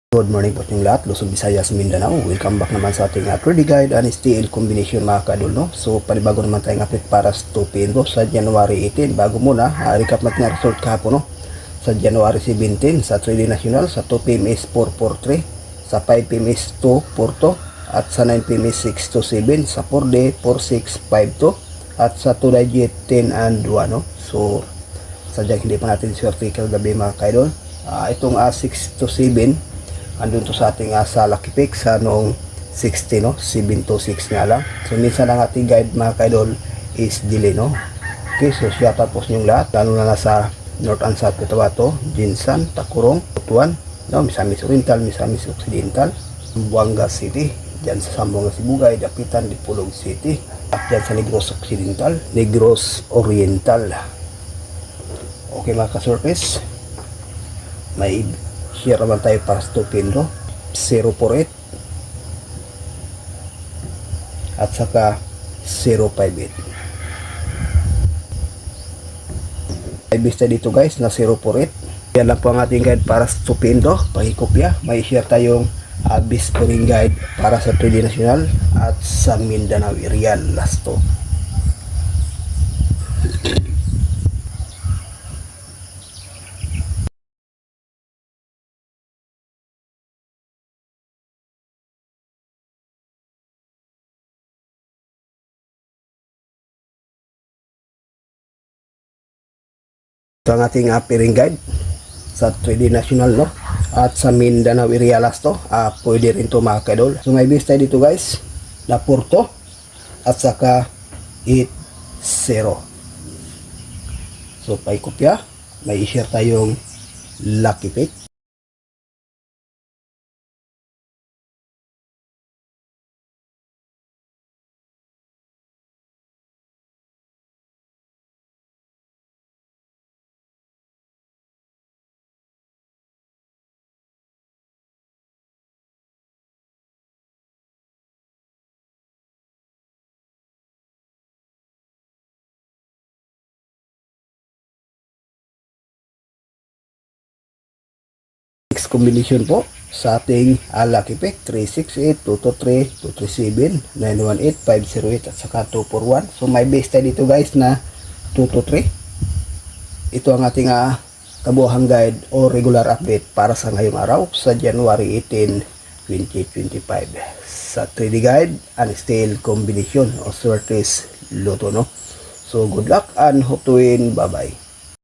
Good morning po sa inyong lahat, Luzon, Visayas, Mindanao. Welcome back naman sa ating 3D guide and STL combination mga kadol, no? So, panibago naman tayong update para sa 2 Pinro sa January 18. Bago muna, recap natin ang result kahapon, no? Sa January 17, sa 3D National, sa 2 PM is 443, sa 5 PM is 242, at sa 9 PM is 627, sa 4D 4652, at sa 2 digit 10 and 1, no? So, sadyang hindi pa natin swerte kagabi mga kadol. Itong 627, andun to sa ating sa Lucky Pick sa noong 60, no? 726 nga lang. So minsan ang ating guide mga kaidol is delay, no? Okay, so shout out po sa inyong lahat, lalo na sa North and South Cotabato, Jinsan, Takurong, Butuan, no? Misamis Oriental, Misamis Occidental, Buanga City, dyan sa Sambuanga Sibugay, Dapitan, Dipolog City, at dyan sa Negros Occidental, Negros Oriental. Okay mga ka-surface, may share naman tayo para sa 2 Pinro 048 at saka 058. May bista dito guys na 048. Yan lang po ang ating guide para sa 2 Pinro. Pakikopya, may share tayong best scoring guide para sa 3D National at sa Mindanao area last 2. Ito ang ating pairing guide sa 3D National, no? At sa Mindanao area last to, pwede rin to mga kadol. So may base tayo dito guys na Porto at saka 80. So paikopya, may i-share tayong Lucky Pick. Next combination po sa ating Lucky Pick 368, 223, 237, 918, 508 at saka 241. So may base tayo dito guys na 223. Ito ang ating kabuhang guide o regular update para sa ngayong araw sa January 18, 2025 sa 3D guide and style combination o Swertes Lotto, no? So good luck and hope to win. Bye bye.